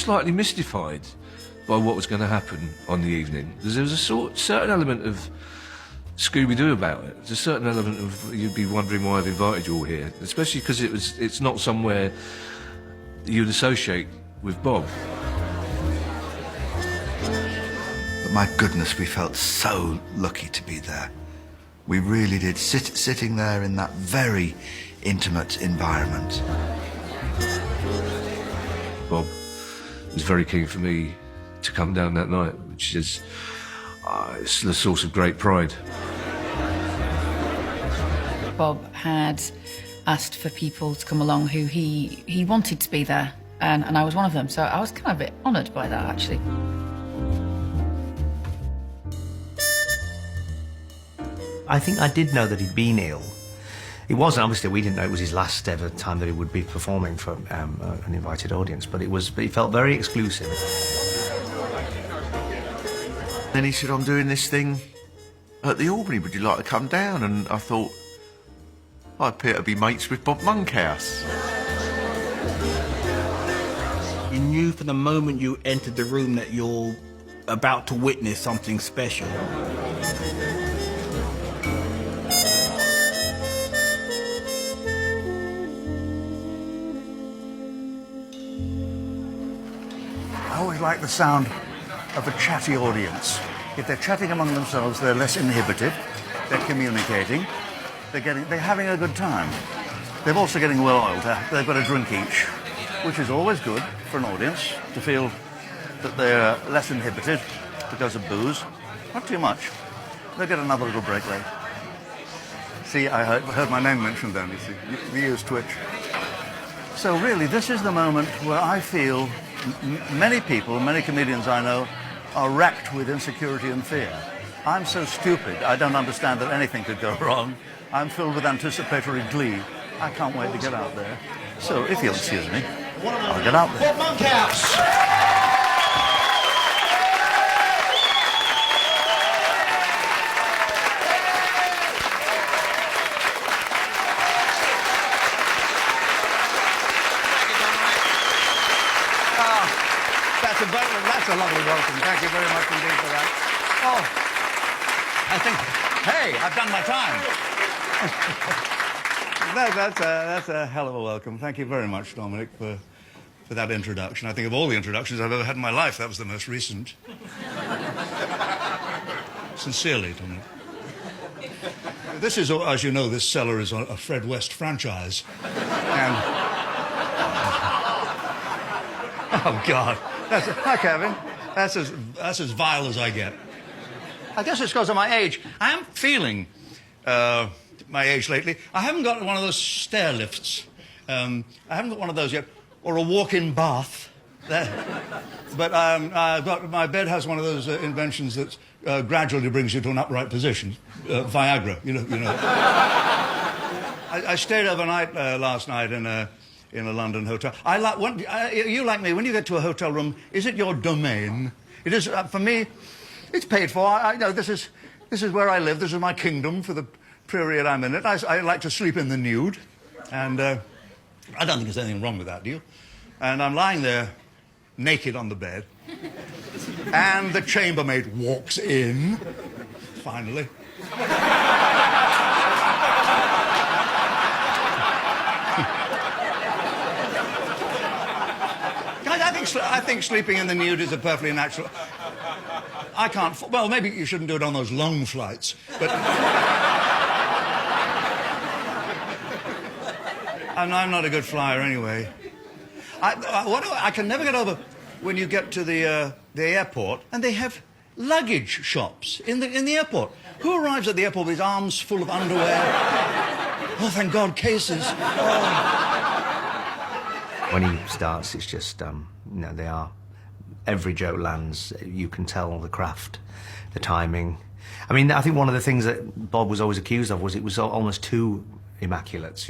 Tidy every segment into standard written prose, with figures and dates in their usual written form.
slightly mystified by what was going to happen on the evening. Because there was a certain element of Scooby-Doo about it. There's a certain element of you'd be wondering why I've invited you all here, especially because it's not somewhere you'd associate with Bob. But my goodness, we felt so lucky to be there. We really did, sitting there in that very intimate environment. Bob was very keen for me to come down that night, which is it's the source of great pride. Bob had asked for people to come along who he wanted to be there, and I was one of them, so I was kind of a bit honoured by that, actually. I think I did know that he'd been ill. It wasn't, obviously, we didn't know it was his last ever time that he would be performing for an invited audience, but it felt very exclusive. Then he said, I'm doing this thing at the Albany, would you like to come down? And I thought, I appear to be mates with Bob Monkhouse. You knew from the moment you entered the room that you're about to witness something special. I always like the sound of a chatty audience. If they're chatting among themselves, they're less inhibited, they're communicating, they're having a good time. They're also getting well oiled. They've got a drink each, which is always good for an audience to feel that they're less inhibited because of booze. Not too much. They'll get another little break later. See, I heard my name mentioned then, you see. The ears twitch. So really, this is the moment where I feel many people, many comedians I know, are racked with insecurity and fear. I'm so stupid, I don't understand that anything could go wrong. I'm filled with anticipatory glee. I can't wait to get out there. So, if you'll excuse me, I'll get out there. Monkhouse! That's a lovely welcome. Thank you very much indeed for that. Oh, I think, hey, I've done my time. That's a hell of a welcome. Thank you very much, Dominic, for that introduction. I think of all the introductions I've ever had in my life, that was the most recent. Sincerely, Dominic. This is, as you know, this cellar is a Fred West franchise. And... oh, God. Hi, Kevin. That's as vile as I get. I guess it's because of my age. I am feeling my age lately. I haven't got one of those stair lifts. I haven't got one of those yet, or a walk-in bath. But my bed has one of those inventions that gradually brings you to an upright position. Viagra, you know. I stayed overnight last night in a London hotel. You like me, when you get to a hotel room, is it your domain? It is, for me, it's paid for. I know this is where I live. This is my kingdom for the period I'm in it. I like to sleep in the nude, and I don't think there's anything wrong with that, do you? And I'm lying there, naked on the bed, and the chambermaid walks in, finally. I think sleeping in the nude is a perfectly natural... I can't... Well, maybe you shouldn't do it on those long flights, but... and I'm not a good flyer anyway. I can never get over when you get to the airport and they have luggage shops in the airport. Who arrives at the airport with his arms full of underwear? Oh, thank God, cases. Oh. When he starts, it's just, they are... Every joke lands. You can tell the craft, the timing. I mean, I think one of the things that Bob was always accused of was it was almost too immaculate,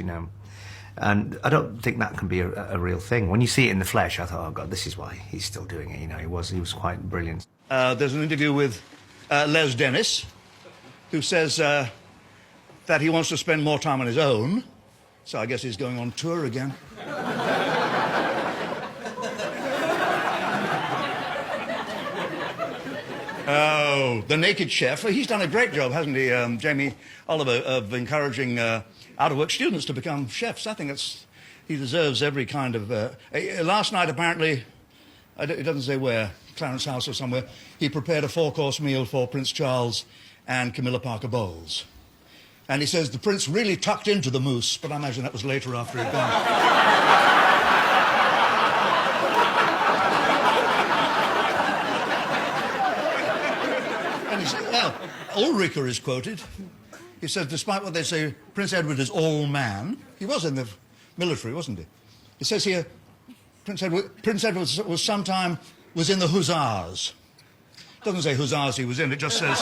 And I don't think that can be a real thing. When you see it in the flesh, I thought, oh, God, this is why he's still doing it, He was quite brilliant. There's an interview with Les Dennis, who says that he wants to spend more time on his own. So I guess he's going on tour again. Oh, the naked chef. Well, he's done a great job, hasn't he, Jamie Oliver, of encouraging out-of-work students to become chefs. I think he deserves every kind of... last night, apparently, it doesn't say where, Clarence House or somewhere, he prepared a 4-course meal for Prince Charles and Camilla Parker Bowles. And he says the prince really tucked into the mousse, but I imagine that was later after he'd gone. Well, Ulrica is quoted. He says, despite what they say, Prince Edward is all man. He was in the military, wasn't he? It says here, Prince Edward was in the Hussars. It doesn't say Hussars he was in, it just says...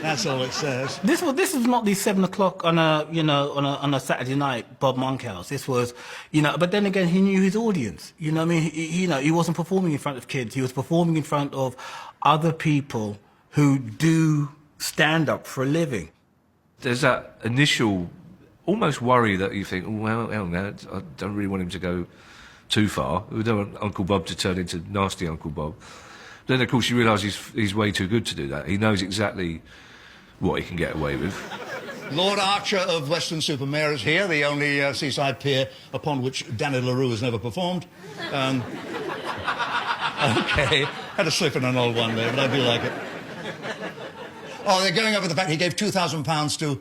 That's all it says. This was not the 7 o'clock on a Saturday night, Bob Monkhouse. This was, but then again, he knew his audience. You know what I mean? He wasn't performing in front of kids. He was performing in front of other people who do stand up for a living. There's that initial almost worry that you think, oh, well, I don't really want him to go too far. We don't want Uncle Bob to turn into nasty Uncle Bob. Then, of course, you realise he's way too good to do that. He knows exactly what he can get away with. Lord Archer of Weston-super-Mare is here, the only seaside pier upon which Danny LaRue has never performed. OK, had to slip in an old one there, but I do like it. Oh, they're going over the fact he gave £2,000 to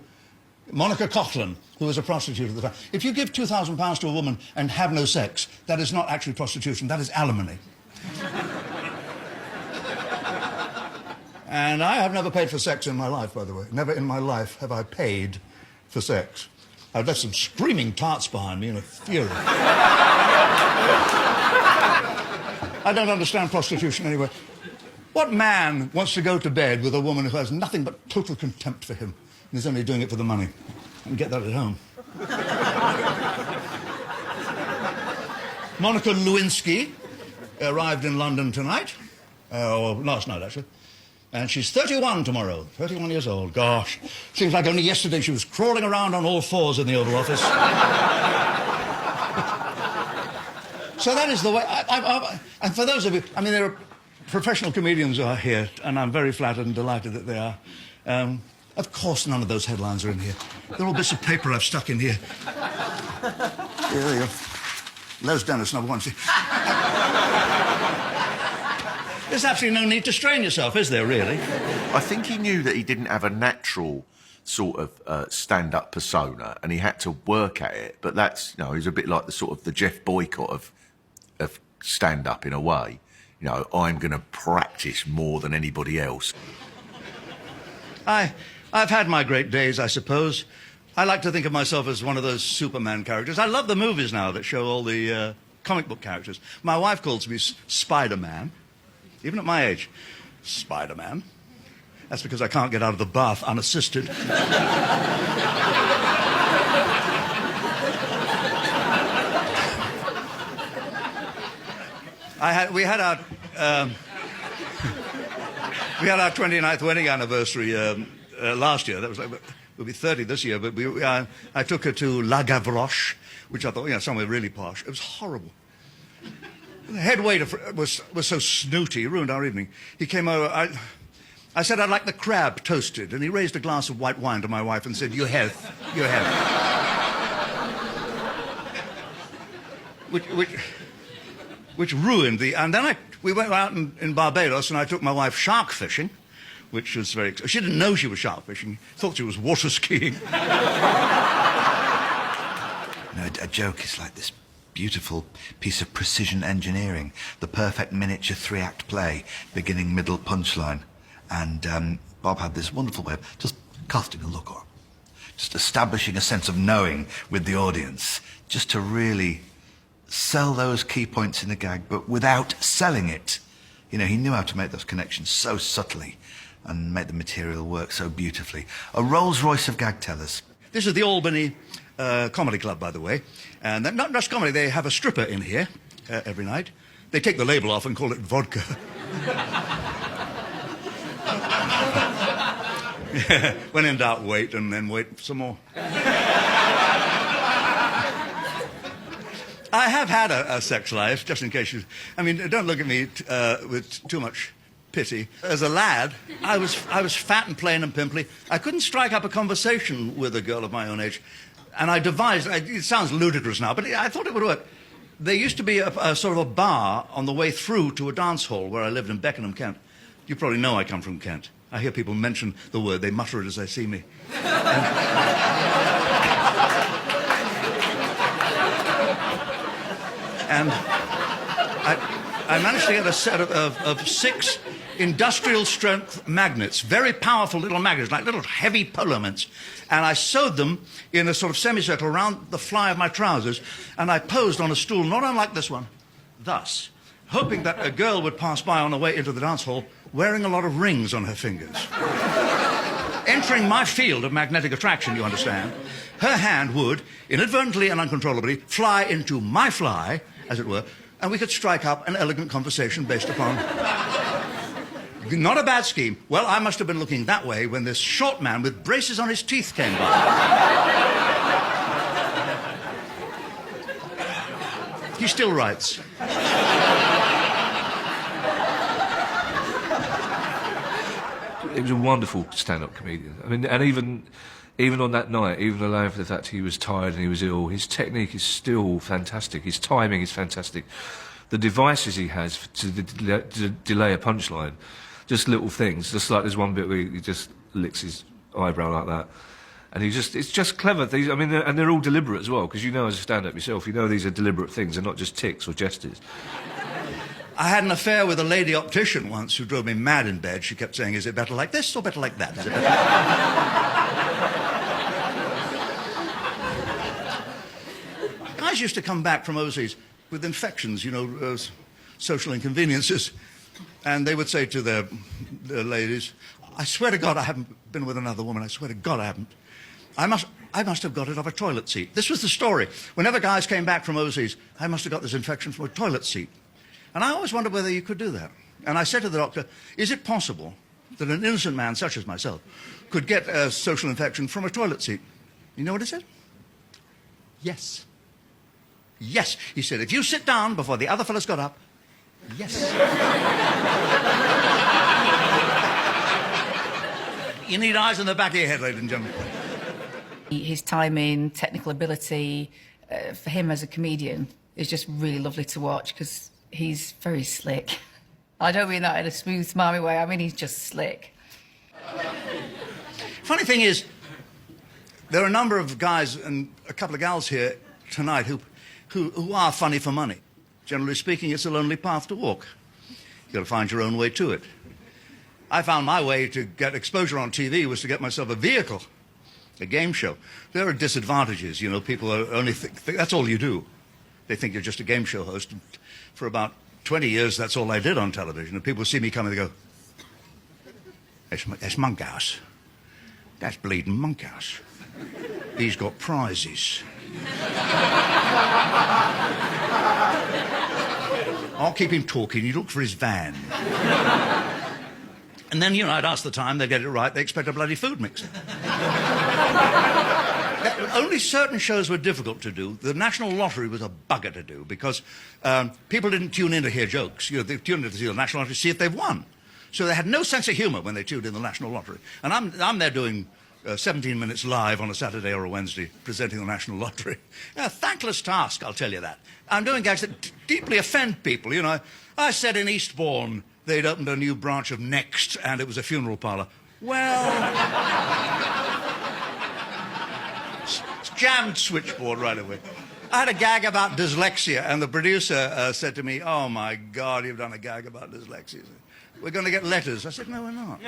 Monica Coughlin, who was a prostitute at the time. If you give £2,000 to a woman and have no sex, that is not actually prostitution, that is alimony. And I have never paid for sex in my life, by the way. Never in my life have I paid for sex. I've left some screaming tarts behind me in a fury. I don't understand prostitution anyway. What man wants to go to bed with a woman who has nothing but total contempt for him and is only doing it for the money? And get that at home. Monica Lewinsky arrived in London tonight, or last night, actually. And she's 31 tomorrow, 31 years old. Gosh, seems like only yesterday she was crawling around on all fours in the Oval Office. So that is the way... and for those of you... I mean, there are professional comedians who are here, and I'm very flattered and delighted that they are. Of course, none of those headlines are in here. They're all bits of paper I've stuck in here. There you go. Les Dennis, number one. There's absolutely no need to strain yourself, is there, really? I think he knew that he didn't have a natural sort of stand-up persona, and he had to work at it. But that's, he was a bit like the Jeff Boycott of stand-up in a way. I'm going to practice more than anybody else. I've had my great days, I suppose. I like to think of myself as one of those Superman characters. I love the movies now that show all the comic book characters. My wife calls me Spider-Man. Even at my age, Spider-Man. That's because I can't get out of the bath unassisted. We had our 29th wedding anniversary last year. That was we'll be 30 this year, but I took her to La Gavroche, which I thought, somewhere really posh. It was horrible. The head waiter was so snooty, he ruined our evening. He came over, I said I'd like the crab toasted, and he raised a glass of white wine to my wife and said, your health, your health. Which ruined the... And then we went out in Barbados, and I took my wife shark fishing, which was very... She didn't know she was shark fishing, thought she was water skiing. A joke is like this beautiful piece of precision engineering, the perfect miniature 3-act play, beginning, middle, punchline. And Bob had this wonderful way of just casting a look, or just establishing a sense of knowing with the audience, just to really sell those key points in the gag, but without selling it. He knew how to make those connections so subtly and make the material work so beautifully. A Rolls-Royce of gag tellers. This is the Albany Comedy Club, by the way. And they're not just comedy, they have a stripper in here every night. They take the label off and call it vodka. When in doubt, wait, and then wait some more. I have had a sex life, just in case you... I mean, don't look at me with too much pity. As a lad, I was fat and plain and pimply. I couldn't strike up a conversation with a girl of my own age. And I devised... It sounds ludicrous now, but I thought it would work. There used to be a sort of a bar on the way through to a dance hall where I lived in Beckenham, Kent. You probably know I come from Kent. I hear people mention the word. They mutter it as they see me. And I managed to get a set of 6 industrial-strength magnets, very powerful little magnets, like little heavy polo mints. And I sewed them in a sort of semicircle around the fly of my trousers, and I posed on a stool, not unlike this one, thus, hoping that a girl would pass by on her way into the dance hall wearing a lot of rings on her fingers. Entering my field of magnetic attraction, you understand, her hand would, inadvertently and uncontrollably, fly into my fly, as it were, and we could strike up an elegant conversation based upon... Not a bad scheme. Well, I must have been looking that way when this short man with braces on his teeth came by. He still writes. He was a wonderful stand-up comedian. I mean, and even on that night, even allowing for the fact he was tired and he was ill, his technique is still fantastic. His timing is fantastic. The devices he has to delay a punchline, just little things, just like there's one bit where he just licks his eyebrow like that. And it's just clever. I mean, and they're all deliberate as well, because you know as a stand-up yourself, you know these are deliberate things, they're not just tics or gestures. I had an affair with a lady optician once who drove me mad in bed. She kept saying, is it better like this or better like that? Is it better? Guys used to come back from overseas with infections, you know, social inconveniences. And they would say to their ladies, I swear to God I haven't been with another woman. I swear to God I haven't. I must have got it off a toilet seat. This was the story. Whenever guys came back from overseas, I must have got this infection from a toilet seat. And I always wondered whether you could do that. And I said to the doctor, is it possible that an innocent man such as myself could get a social infection from a toilet seat? You know what he said? Yes. Yes, he said, if you sit down before the other fellas got up, yes. You need eyes in the back of your head, ladies and gentlemen. His timing, technical ability, for him as a comedian, is just really lovely to watch because he's very slick. I don't mean that in a smooth, smarmy way. I mean, he's just slick. Funny thing is, there are a number of guys and a couple of gals here tonight who are funny for money. Generally speaking, it's a lonely path to walk. You've got to find your own way to it. I found my way to get exposure on TV was to get myself a vehicle, a game show. There are disadvantages, you know, people only think that's all you do. They think you're just a game show host. And for about 20 years, that's all I did on television. And people see me coming, they go, it's Monkhouse. That's bleeding Monkhouse. He's got prizes. I'll keep him talking. You look for his van. And then, you know, I'd ask the time, they get it right, they expect a bloody food mixer. Only certain shows were difficult to do. The National Lottery was a bugger to do because people didn't tune in to hear jokes. You know, they tuned in to see the National Lottery to see if they've won. So they had no sense of humour when they tuned in the National Lottery. And I'm there doing 17 minutes live on a Saturday or a Wednesday, presenting the National Lottery. A thankless task, I'll tell you that. I'm doing gags that deeply offend people, you know. I said in Eastbourne they'd opened a new branch of Next and it was a funeral parlour. Well... it's jammed switchboard right away. I had a gag about dyslexia and the producer said to me, oh my God, you've done a gag about dyslexia. We're going to get letters. I said, no, we're not.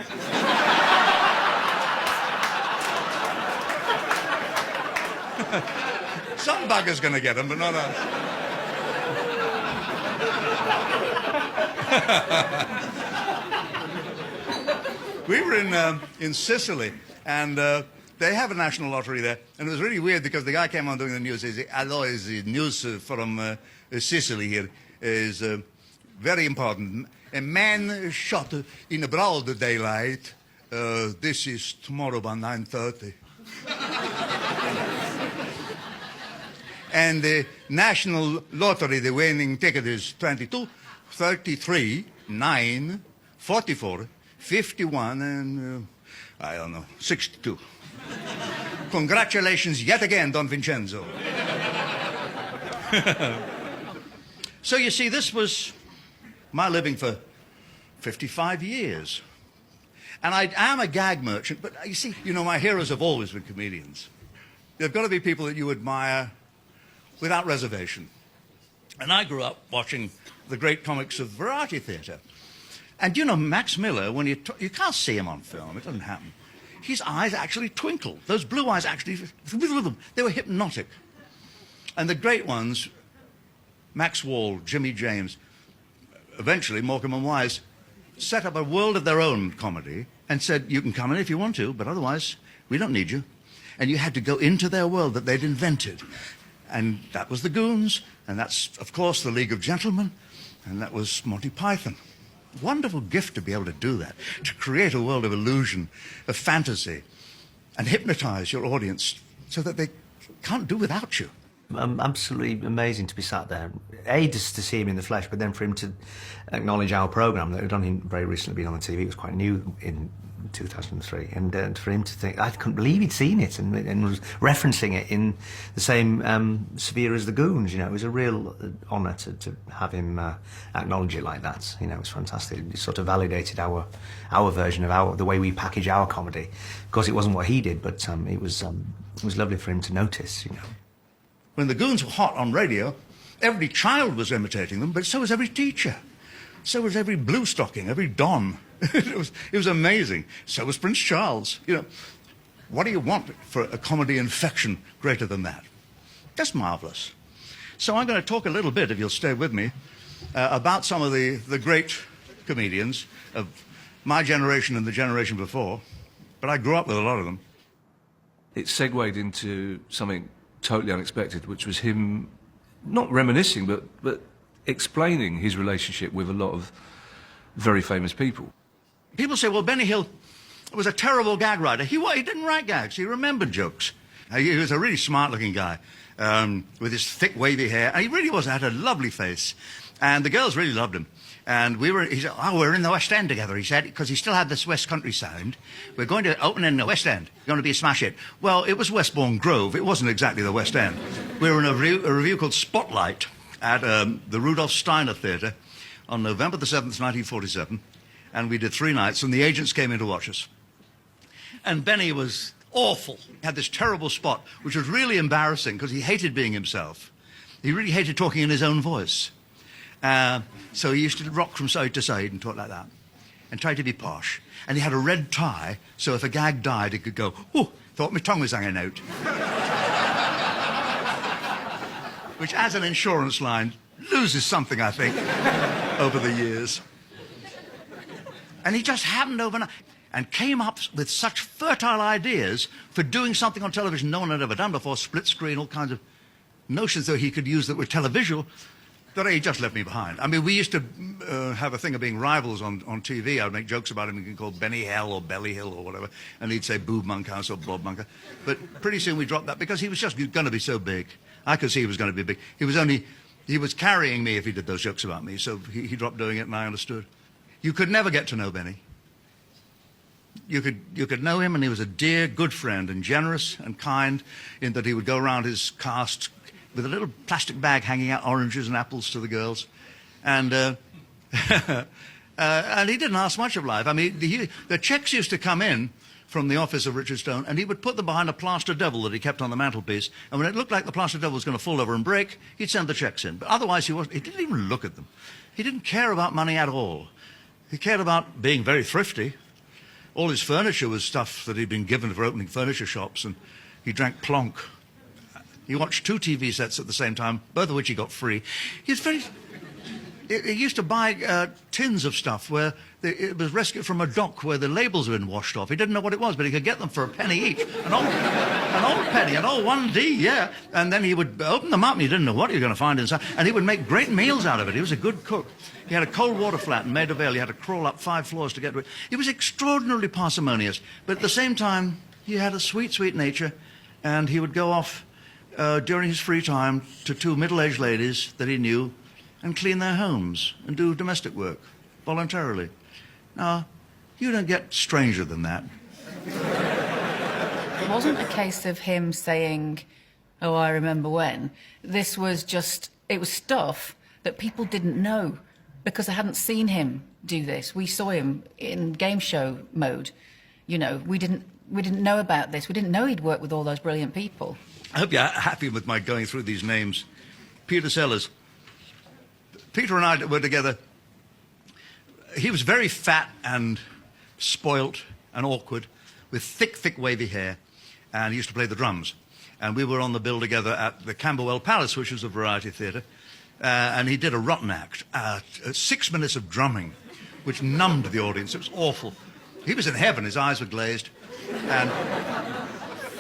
Some bugger's going to get them, but not us. We were in Sicily, and they have a national lottery there, and it was really weird because the guy came on doing the news. He said, "Hello, the news from Sicily here is very important. A man shot in broad daylight. This is tomorrow by 9:30." And the national lottery, the winning ticket is 22, 33, 9, 44, 51, and I don't know, 62. Congratulations yet again, Don Vincenzo. So you see, this was my living for 55 years. And I am a gag merchant, but you see, you know, my heroes have always been comedians. They've got to be people that you admire without reservation. And I grew up watching the great comics of variety theatre. And you know, Max Miller, when you can't see him on film, it doesn't happen. His eyes actually twinkled. Those blue eyes actually, they were hypnotic. And the great ones, Max Wall, Jimmy James, eventually Morecambe and Wise, set up a world of their own comedy and said, you can come in if you want to, but otherwise, we don't need you. And you had to go into their world that they'd invented. And that was the Goons, and that's, of course, the League of Gentlemen, and that was Monty Python. Wonderful gift to be able to do that, to create a world of illusion, of fantasy, and hypnotize your audience so that they can't do without you. Absolutely amazing to be sat there. A, just to see him in the flesh, but then for him to acknowledge our programme that had only very recently been on the TV. It was quite new in 2003. And for him to think, I couldn't believe he'd seen it and was referencing it in the same sphere as the Goons. You know, it was a real honour to have him acknowledge it like that. You know, it was fantastic. It sort of validated our version of the way we package our comedy. Of course, it wasn't what he did, but it was lovely for him to notice, you know. When the Goons were hot on radio, every child was imitating them, but so was every teacher. So was every blue stocking, every don. It was amazing. So was Prince Charles. You know, what do you want for a comedy infection greater than that? Just marvellous. So I'm going to talk a little bit, if you'll stay with me, about some of the great comedians of my generation and the generation before. But I grew up with a lot of them. It segued into something totally unexpected, which was him not reminiscing, but explaining his relationship with a lot of very famous people. People say, well, Benny Hill was a terrible gag writer. He didn't write gags. He remembered jokes. He was a really smart-looking guy with his thick, wavy hair. And he really was. He had a lovely face. And the girls really loved him. And he said, oh, we're in the West End together, he said, because he still had this West Country sound. We're going to open in the West End. Going to be a smash hit. Well, it was Westbourne Grove. It wasn't exactly the West End. We were in a review called Spotlight at the Rudolph Steiner Theatre on November the 7th, 1947. And we did 3 nights, and the agents came in to watch us. And Benny was awful. He had this terrible spot, which was really embarrassing because he hated being himself. He really hated talking in his own voice. So he used to rock from side to side and talk like that and try to be posh. And he had a red tie, so if a gag died, he could go, oh, thought my tongue was hanging out. Which, as an insurance line, loses something, I think, over the years. And he just happened overnight and came up with such fertile ideas for doing something on television no one had ever done before, split screen, all kinds of notions that he could use that were televisual, that he just left me behind. I mean, we used to have a thing of being rivals on TV. I would make jokes about him. He could call Benny Hill or Belly Hill or whatever, and he'd say Boob Monkhouse or Bob Monkhouse. But pretty soon we dropped that because he was just going to be so big. I could see he was going to be big. He was carrying me if he did those jokes about me, so he dropped doing it, and I understood. You could never get to know Benny. You could know him, and he was a dear, good friend, and generous and kind in that he would go around his cast with a little plastic bag hanging out oranges and apples to the girls. And and he didn't ask much of life. I mean, the checks used to come in from the office of Richard Stone, and he would put them behind a plaster devil that he kept on the mantelpiece, and when it looked like the plaster devil was going to fall over and break, he'd send the checks in. But otherwise, he didn't even look at them. He didn't care about money at all. He cared about being very thrifty. All his furniture was stuff that he'd been given for opening furniture shops, and he drank plonk. He watched 2 TV sets at the same time, both of which he got free. He used to buy tins of stuff where it was rescued from a dock where the labels had been washed off. He didn't know what it was, but he could get them for a penny each. An old penny, an old 1D, yeah. And then he would open them up, and he didn't know what he was going to find inside. And he would make great meals out of it. He was a good cook. He had a cold water flat in Maida Vale. He had to crawl up 5 floors to get to it. He was extraordinarily parsimonious, but at the same time, he had a sweet, sweet nature, and he would go off during his free time to two middle-aged ladies that he knew and clean their homes and do domestic work voluntarily. Now, you don't get stranger than that. It wasn't a case of him saying, "Oh, I remember when." This was just, it was stuff that people didn't know because they hadn't seen him do this. We saw him in game show mode. You know, we didn't know about this. We didn't know he'd worked with all those brilliant people. I hope you're happy with my going through these names. Peter Sellers. Peter and I were together. He was very fat and spoilt and awkward, with thick, wavy hair, and he used to play the drums. And we were on the bill together at the Camberwell Palace, which was a variety theatre, and he did a rotten act, 6 minutes of drumming, which numbed the audience. It was awful. He was in heaven, his eyes were glazed, and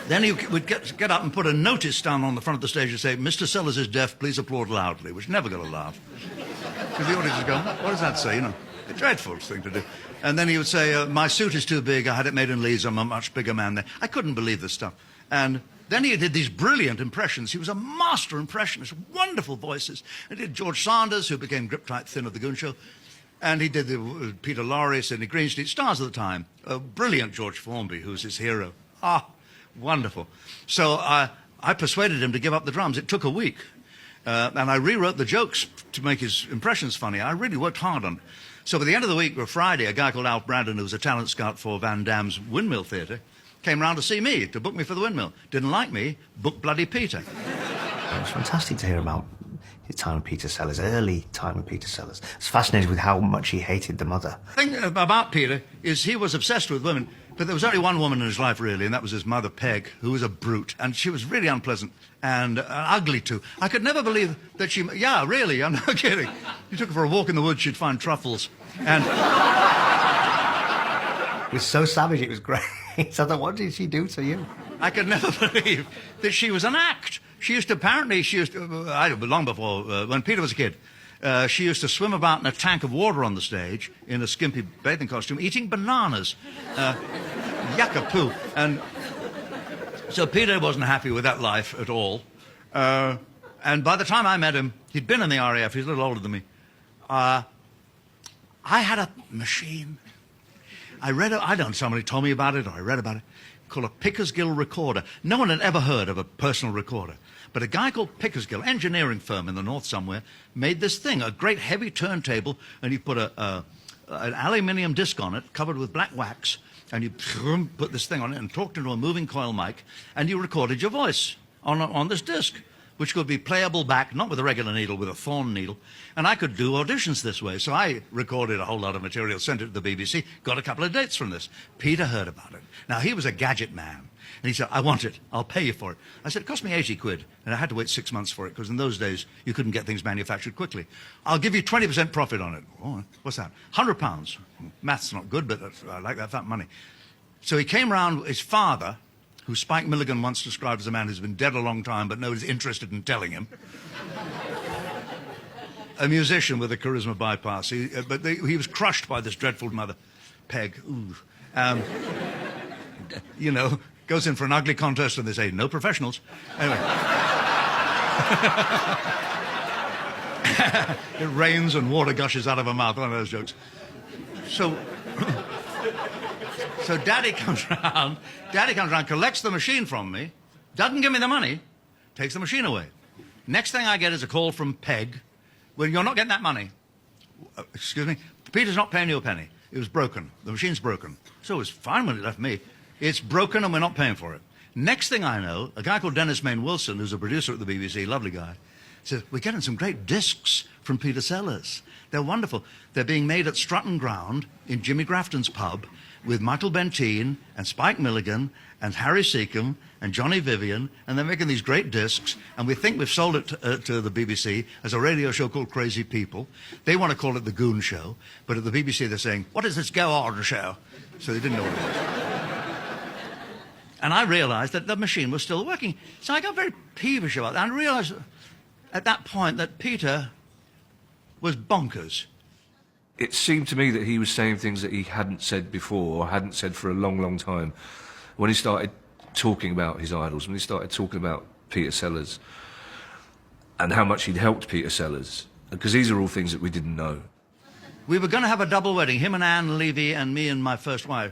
then he would get up and put a notice down on the front of the stage and say, "Mr. Sellers is deaf, please applaud loudly," which never got a laugh. Because the audience was going, "What does that say?" You know, a dreadful thing to do. And then he would say, "My suit is too big, I had it made in Leeds, I'm a much bigger man there." I couldn't believe this stuff. And then he did these brilliant impressions. He was a master impressionist, wonderful voices. He did George Sanders, who became Grip Tight Thin of the Goon Show. And he did Peter Lorre, Sidney Greenstreet, stars of the time. Brilliant George Formby, who's his hero. Ah, wonderful. So I persuaded him to give up the drums. It took a week. And I rewrote the jokes to make his impressions funny. I really worked hard on it. So by the end of the week, or Friday, a guy called Alf Brandon, who was a talent scout for Van Damme's Windmill Theatre, came round to see me, to book me for the Windmill. Didn't like me, booked bloody Peter. It was fantastic to hear about his time with Peter Sellers, early time with Peter Sellers. I was fascinated with how much he hated the mother. The thing about Peter is he was obsessed with women, but there was only one woman in his life, really, and that was his mother, Peg, who was a brute. And she was really unpleasant and ugly, too. I could never believe that she... Yeah, really, I'm not kidding. You took her for a walk in the woods, she'd find truffles. And... It was so savage, it was great. So I thought, what did she do to you? I could never believe that she was an act. She used to, long before, when Peter was a kid, she used to swim about in a tank of water on the stage in a skimpy bathing costume, eating bananas. Yucca-poo. And so Peter wasn't happy with that life at all. And by the time I met him, he'd been in the RAF, he's a little older than me. I had a machine. I don't know, somebody told me about it, or I read about it, called a Pickersgill recorder. No one had ever heard of a personal recorder. But a guy called Pickersgill, engineering firm in the north somewhere, made this thing, a great heavy turntable, and you put an aluminium disc on it, covered with black wax, and you put this thing on it and talked into a moving coil mic, and you recorded your voice on this disc, which could be playable back, not with a regular needle, with a thorn needle. And I could do auditions this way. So I recorded a whole lot of material, sent it to the BBC, got a couple of dates from this. Peter heard about it. Now, he was a gadget man. And he said, "I want it. I'll pay you for it." I said, "It cost me 80 quid. And I had to wait 6 months for it, because in those days, you couldn't get things manufactured quickly. "I'll give you 20% profit on it." "Oh, what's that?" £100. Math's not good, but I like that fat money. So he came round, his father, who Spike Milligan once described as a man who's been dead a long time, but nobody's interested in telling him. A musician with a charisma bypass. But he was crushed by this dreadful mother, Peg. Ooh. You know, goes in for an ugly contest and they say, "No professionals." Anyway. It rains and water gushes out of her mouth. One of those jokes. So Daddy comes round, collects the machine from me, doesn't give me the money, takes the machine away. Next thing I get is a call from Peg. "Well, you're not getting that money." "Excuse me? Peter's not paying you a penny. It was broken. The machine's broken." So it was fine when it left me. "It's broken and we're not paying for it." Next thing I know, a guy called Dennis Main Wilson, who's a producer at the BBC, lovely guy, says, "We're getting some great discs from Peter Sellers. They're wonderful. They're being made at Strutton Ground in Jimmy Grafton's pub with Michael Benteen and Spike Milligan and Harry Seacombe and Johnny Vivian, and they're making these great discs, and we think we've sold it to the BBC as a radio show called Crazy People. They want to call it The Goon Show, but at the BBC they're saying, 'What is this Go On show?' So they didn't know what it was. And I realised that the machine was still working. So I got very peevish about that. And I realised at that point that Peter was bonkers. It seemed to me that he was saying things that he hadn't said before, or hadn't said for a long, long time. When he started talking about his idols, when he started talking about Peter Sellers and how much he'd helped Peter Sellers, because these are all things that we didn't know. We were going to have a double wedding, him and Anne Levy and me and my first wife.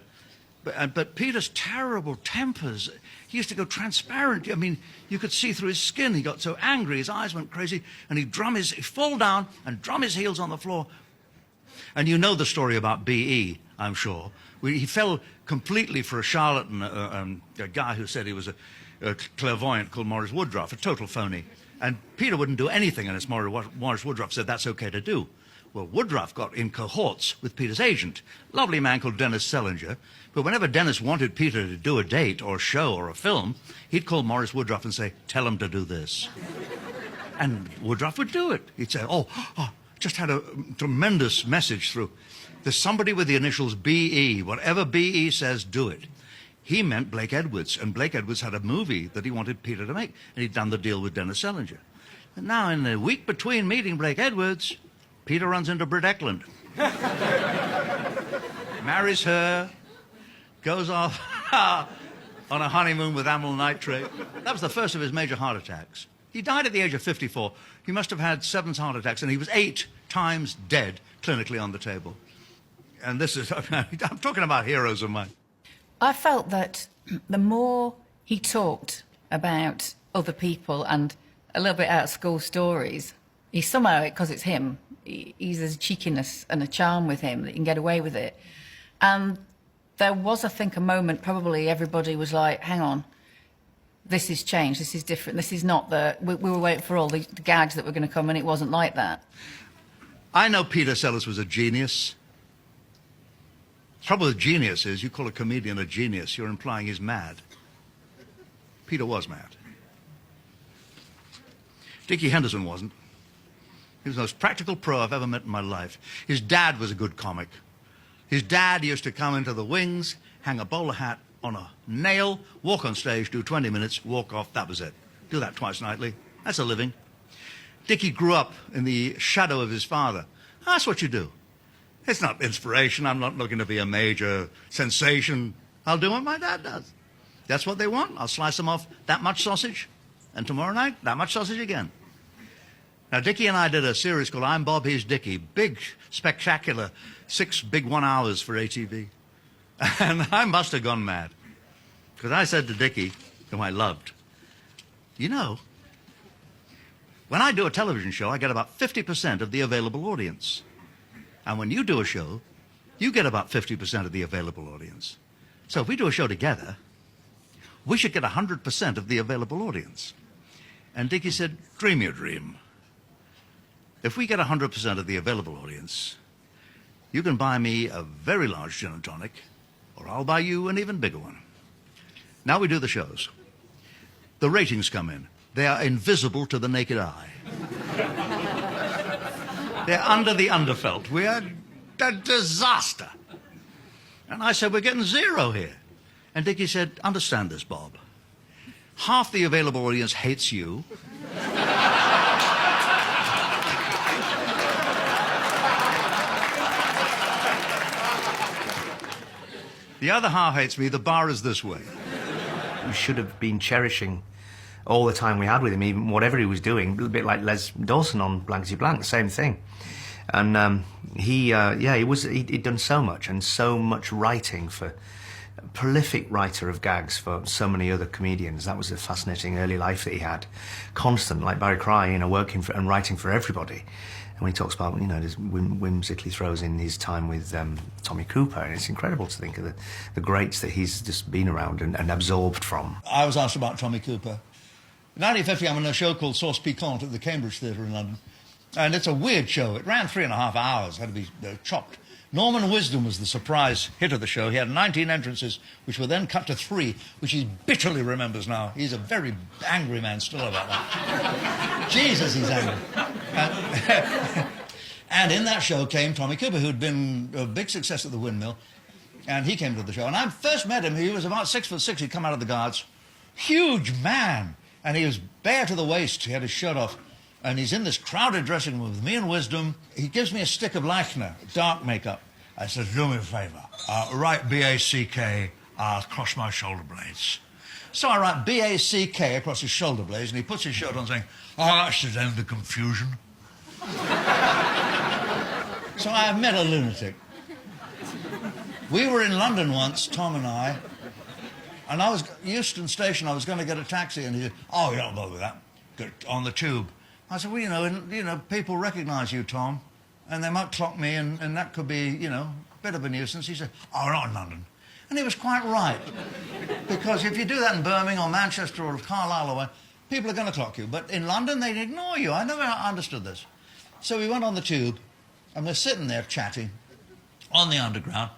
But Peter's terrible tempers, he used to go transparent. I mean, you could see through his skin. He got so angry, his eyes went crazy, and he'd fall down and drum his heels on the floor. And you know the story about B.E., I'm sure. He fell completely for a charlatan, a guy who said he was a clairvoyant called Maurice Woodruff, a total phony. And Peter wouldn't do anything unless Maurice Woodruff said that's okay to do. Well, Woodruff got in cohorts with Peter's agent, lovely man called Dennis Selinger. But whenever Dennis wanted Peter to do a date or a show or a film, he'd call Maurice Woodruff and say, tell him to do this. And Woodruff would do it. He'd say, oh, just had a tremendous message through. There's somebody with the initials B.E. Whatever B.E. says, do it. He meant Blake Edwards, and Blake Edwards had a movie that he wanted Peter to make, and he'd done the deal with Dennis Selinger. And now, in the week between meeting Blake Edwards, Peter runs into Britt Eklund. Marries her, goes off on a honeymoon with amyl nitrate. That was the first of his major heart attacks. He died at the age of 54. He must have had 7 heart attacks, and he was 8 times dead clinically on the table. And this is, I'm talking about heroes of mine. I felt that the more he talked about other people and a little bit out of school stories, he somehow, because it's him, there's a cheekiness and a charm with him that you can get away with it. And there was, I think, a moment probably everybody was like, hang on, this is changed, this is different, this is not we were waiting for all the gags that were going to come, and it wasn't like that. I know Peter Sellers was a genius. The trouble with genius is you call a comedian a genius, you're implying he's mad. Peter was mad. Dickie Henderson wasn't. He was the most practical pro I've ever met in my life. His dad was a good comic. His dad used to come into the wings, hang a bowler hat on a nail, walk on stage, do 20 minutes, walk off, that was it. Do that twice nightly. That's a living. Dickie grew up in the shadow of his father. That's what you do. It's not inspiration. I'm not looking to be a major sensation. I'll do what my dad does. That's what they want. I'll slice them off that much sausage, and tomorrow night, that much sausage again. Now, Dickie and I did a series called I'm Bob, He's Dickie. Big, spectacular, 6 big 1 hours for ATV. And I must have gone mad. Because I said to Dickie, whom I loved, you know, when I do a television show, I get about 50% of the available audience. And when you do a show, you get about 50% of the available audience. So if we do a show together, we should get 100% of the available audience. And Dickie said, dream your dream. If we get 100% of the available audience, you can buy me a very large gin and tonic, or I'll buy you an even bigger one. Now we do the shows. The ratings come in. They are invisible to the naked eye. They're under the underfelt. We are a disaster. And I said, we're getting 0 here. And Dickie said, understand this, Bob. Half the available audience hates you. The other half hates me. The bar is this way. We should have been cherishing all the time we had with him, even whatever he was doing. A little bit like Les Dawson on Blankety Blank, same thing. And he'd done so much, and so much writing for a prolific writer of gags for so many other comedians. That was a fascinating early life that he had. Constant, like Barry Cry, working for and writing for everybody. And when he talks about, just whimsically throws in his time with Tommy Cooper, and it's incredible to think of the greats that he's just been around and absorbed from. I was asked about Tommy Cooper. In 1950, I'm in a show called Sauce Piquante at the Cambridge Theatre in London. And it's a weird show. It ran 3.5 hours, had to be chopped. Norman Wisdom was the surprise hit of the show. He had 19 entrances, which were then cut to 3, which he bitterly remembers now. He's a very angry man still about that. Jesus, he's angry. And in that show came Tommy Cooper, who'd been a big success at the Windmill. And he came to the show. And I first met him, he was about 6'6". He'd come out of the Guards. Huge man. And he was bare to the waist. He had his shirt off. And he's in this crowded dressing room with me and Wisdom. He gives me a stick of Leichner, dark makeup. I said, do me a favour. Write B-A-C-K, cross my shoulder blades. So I write B-A-C-K across his shoulder blades, and he puts his shirt on saying, "Oh, that should end the confusion." So I have met a lunatic. We were in London once, Tom and I was Euston Station. I was going to get a taxi, and he said, "Oh, you don't bother with that. Get on the tube." I said, "Well, you know, people recognise you, Tom, and they might clock me, and that could be, you know, a bit of a nuisance." He said, "Oh, not in London." And he was quite right, because if you do that in Birmingham or Manchester or Carlisle or where, people are going to clock you. But in London, they'd ignore you. I never understood this. So we went on the tube, and we're sitting there chatting on the Underground,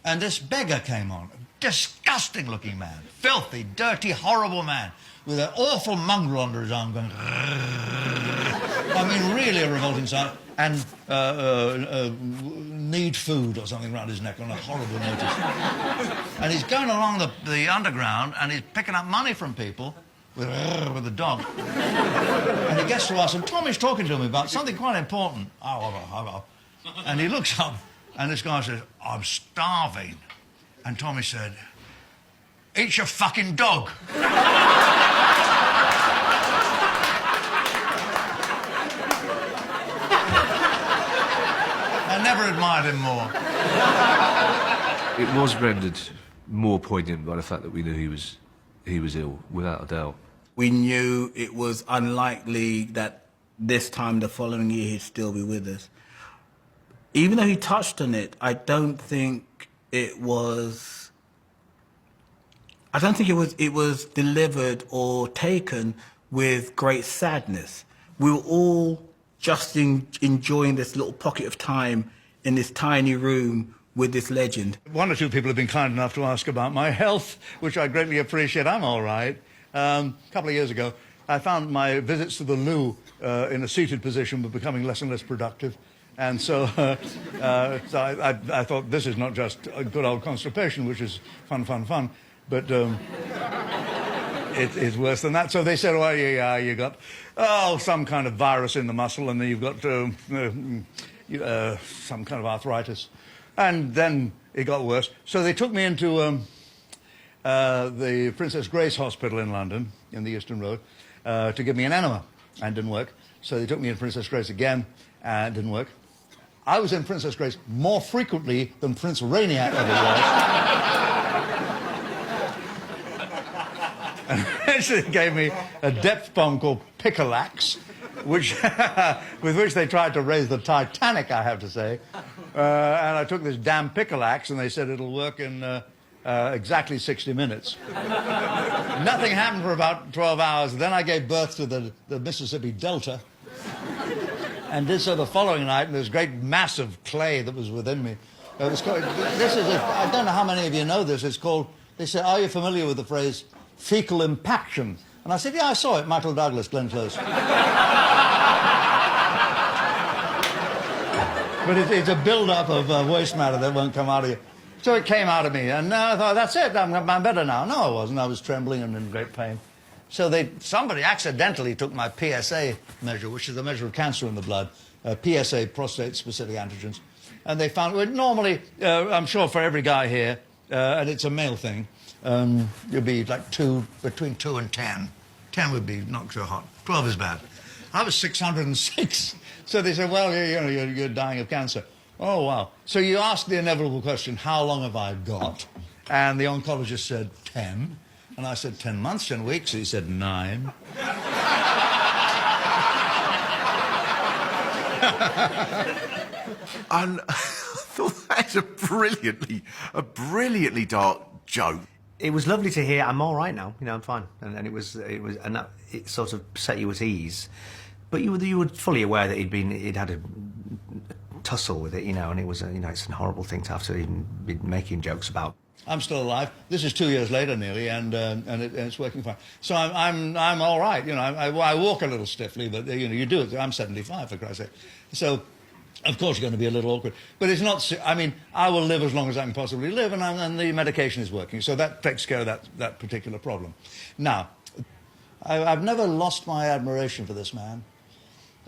and this beggar came on, a disgusting-looking man, filthy, dirty, horrible man, with an awful mongrel under his arm going... I mean, really a revolting sight, and need food or something around his neck on a horrible notice. And he's going along the Underground, and he's picking up money from people with a dog. And he gets to us, and Tommy's talking to him about something quite important. And he looks up, and this guy says, "I'm starving." And Tommy said, "Eat your fucking dog." I never admired him more. It was rendered more poignant by the fact that we knew he was ill, without a doubt. We knew it was unlikely that this time the following year he'd still be with us. Even though he touched on it, I don't think it was delivered or taken with great sadness. We were all just enjoying this little pocket of time in this tiny room with this legend. One or two people have been kind enough to ask about my health, which I greatly appreciate. I'm all right. A couple of years ago, I found my visits to the loo in a seated position were becoming less and less productive. And so, I thought, this is not just a good old constipation, which is fun, but it's worse than that. So they said, "Well, yeah, you got some kind of virus in the muscle, and then you've got some kind of arthritis." And then it got worse. So they took me into the Princess Grace Hospital in London, in the Euston Road, to give me an enema, and it didn't work. So they took me in Princess Grace again, and it didn't work. I was in Princess Grace more frequently than Prince Rainiac ever was. And eventually they gave me a depth bomb called Pickalax, which, with which they tried to raise the Titanic, I have to say. And I took this damn Pickalax, and they said it'll work in exactly 60 minutes. Nothing happened for about 12 hours. Then I gave birth to the Mississippi Delta, and did so the following night, and this great mass of clay that was within me. It was called, I don't know how many of you know this, it's called, they said, "Are you familiar with the phrase fecal impaction?" And I said, "Yeah, I saw it, Michael Douglas, Glenn Close." But it's a build-up of waste matter that won't come out of you. So it came out of me, and I thought, that's it, I'm better now. No, I wasn't. I was trembling and in great pain. So somebody accidentally took my PSA measure, which is the measure of cancer in the blood, PSA, prostate-specific antigens, and they found, well, normally, I'm sure for every guy here, and it's a male thing, you'd be like between 2 and 10. 10 would be not so hot. 12 is bad. I was 606. So they said, "Well, you're dying of cancer." Oh, wow. So you ask the inevitable question, how long have I got? And the oncologist said, 10. And I said, 10 months, 10 weeks. He said, 9. And I thought that's a brilliantly dark joke. It was lovely to hear. I'm all right now. I'm fine. And it sort of set you at ease. But you were fully aware that he'd had a tussle with it, and it was it's a horrible thing to have to even be making jokes about. I'm still alive. This is 2 years later nearly, and it's working fine. So I'm all right. I walk a little stiffly, but you do it. I'm 75 for Christ's sake. So of course you're going to be a little awkward, but it's not. I mean, I will live as long as I can possibly live, and the medication is working, so that takes care of that particular problem. Now, I've never lost my admiration for this man,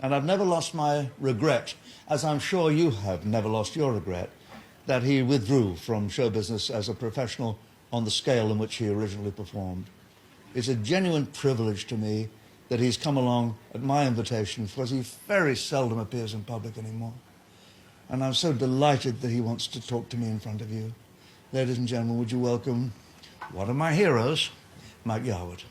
and I've never lost my regret, as I'm sure you have never lost your regret, that he withdrew from show business as a professional on the scale in which he originally performed. It's a genuine privilege to me that he's come along at my invitation, because he very seldom appears in public anymore. And I'm so delighted that he wants to talk to me in front of you. Ladies and gentlemen, would you welcome one of my heroes, Mike Yarwood.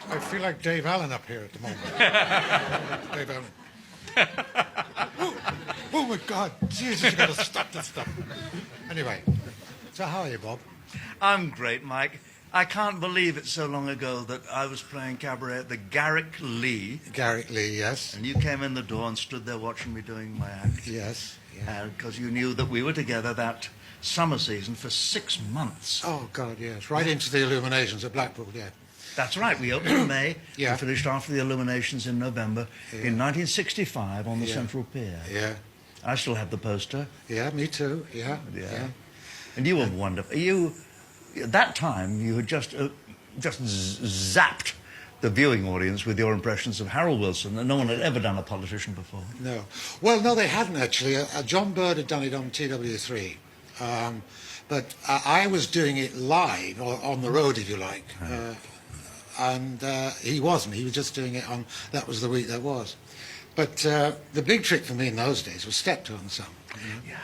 I feel like Dave Allen up here at the moment. Dave Allen. Oh my God, Jesus, you got to stop this stuff. Anyway, so how are you, Bob? I'm great, Mike. I can't believe it's so long ago that I was playing cabaret at the Garrick Lee. Garrick Lee, yes. And you came in the door and stood there watching me doing my act. Yes. Because you knew that we were together that summer season for 6 months. Oh, God, yes. Right into the illuminations at Blackpool, yeah. That's right. We opened in May Yeah. and finished after the illuminations in November in 1965 on the Central Pier. Yeah. I still have the poster. Yeah, me too. Yeah. And you were wonderful. At that time, you had just zapped the viewing audience with your impressions of Harold Wilson, and no one had ever done a politician before. No. Well, no, they hadn't, actually. John Bird had done it on TW3. But I was doing it live, or on the road, if you like. And he wasn't. He was just doing it on... That was the week there was. But the big trick for me in those days was step-tones. Some. Yeah.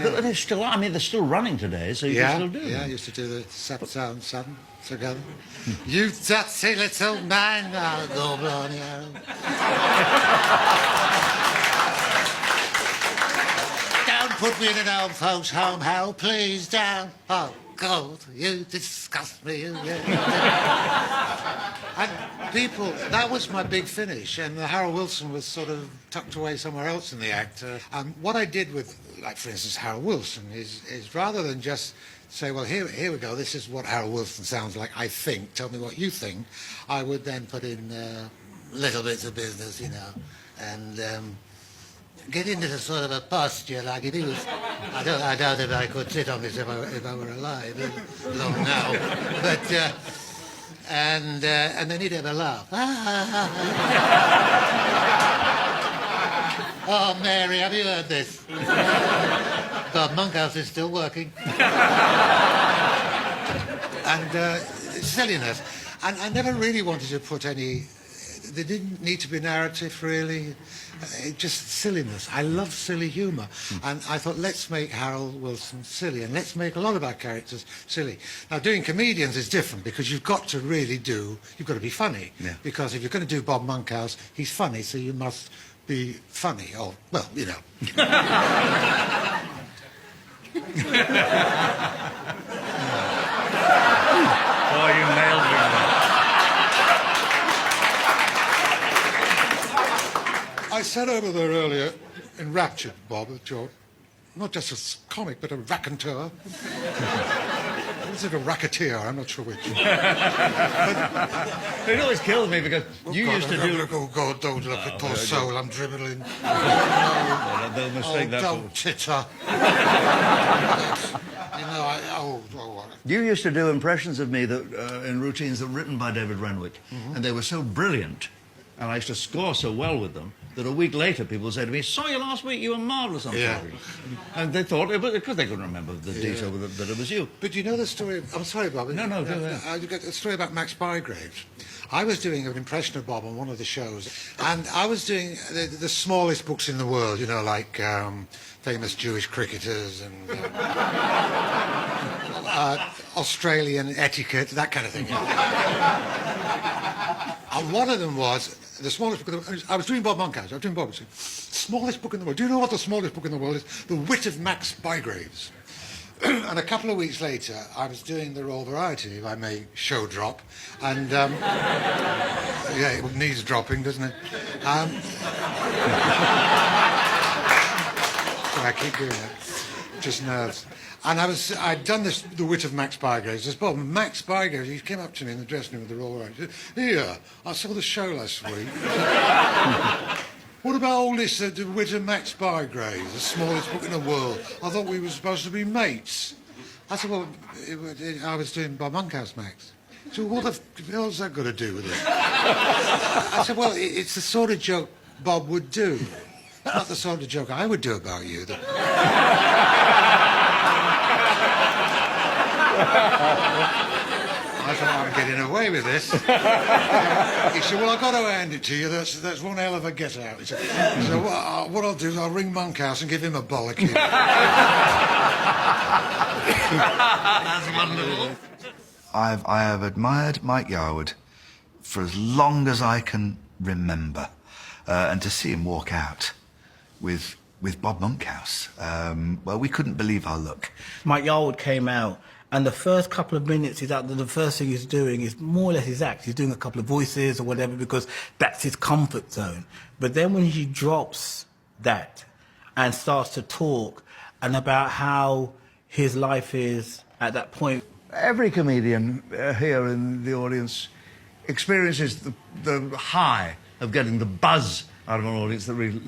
But they're still... I mean, they're still running today, so you can still do them. Yeah, I used to do the step-tones, son, together. You dirty little man, I'll go blow you. Don't put me in an old folks' home, Hal, please, down. Oh, God, you disgust me. And people, that was my big finish, and Harold Wilson was sort of tucked away somewhere else in the act. What I did with, like, for instance, Harold Wilson is rather than just say, well, here we go, this is what Harold Wilson sounds like, I think, tell me what you think, I would then put in little bits of business, you know, and get into the sort of a posture like it is. I doubt if I could sit on this if I were alive, long now. But and then he'd have a laugh. Oh, Mary, have you heard this? God, Monkhouse is still working. And silliness. And I never really wanted to put any... There didn't need to be narrative, really. Just silliness. I love silly humour. And I thought, let's make Harold Wilson silly, and let's make a lot of our characters silly. Now, doing comedians is different, because you've got to really you've got to be funny. Yeah. Because if you're going to do Bob Monkhouse, he's funny, so you must be funny. Or, well, you know. Oh, you nailed me. I said over there earlier, enraptured, Bob, that you're not just a comic, but a raconteur. Is it a racketeer? I'm not sure which. It always kills me because you used to do... Oh, God, don't look at poor soul, I'm dribbling. They'll mistake that. Don't titter. You know, You used to do impressions of me that in routines that were written by David Renwick, and they were so brilliant, and I used to score so well with them, that a week later people would say to me, saw you last week, you were marvellous on Friday. And they thought, because they couldn't remember the detail that it was you. But you know the story... I'm sorry, Bob. No, go ahead. I got a story about Max Bygraves. I was doing an impression of Bob on one of the shows, and I was doing the smallest books in the world, you know, like famous Jewish cricketers and Australian etiquette, that kind of thing. And one of them was the smallest book in the world. I was doing Bob Monkhouse. I was doing Bob. Smallest book in the world. Do you know what the smallest book in the world is? The Wit of Max Bygraves. And a couple of weeks later, I was doing the Royal Variety, if I may show drop, and yeah, it needs dropping, doesn't it? So I keep doing that. Just nerves. And I'd done the wit of Max Bygraves. There's Bob. Max Bygraves, he came up to me in the dressing room with the Royal Range. He said, "Here, I saw the show last week." "What about all this, the wit of Max Bygraves, the smallest book in the world? I thought we were supposed to be mates." I said, "Well, I was doing Bob Monkhouse, Max." So what the hell's that got to do with it? I said, "Well, it's the sort of joke Bob would do. It's not the sort of joke I would do about you." I thought, I'm getting away with this. He said, "Well, I've got to hand it to you. That's one hell of a get-out." He said, "So what I'll do is I'll ring Monkhouse and give him a bollocking." That's wonderful. I have admired Mike Yarwood for as long as I can remember, and to see him walk out with Bob Monkhouse, well, we couldn't believe our luck. Mike Yarwood came out, and the first couple of minutes, the first thing he's doing is more or less his act. He's doing a couple of voices or whatever because that's his comfort zone. But then when he drops that and starts to talk and about how his life is at that point. Every comedian here in the audience experiences the high of getting the buzz out of an audience that really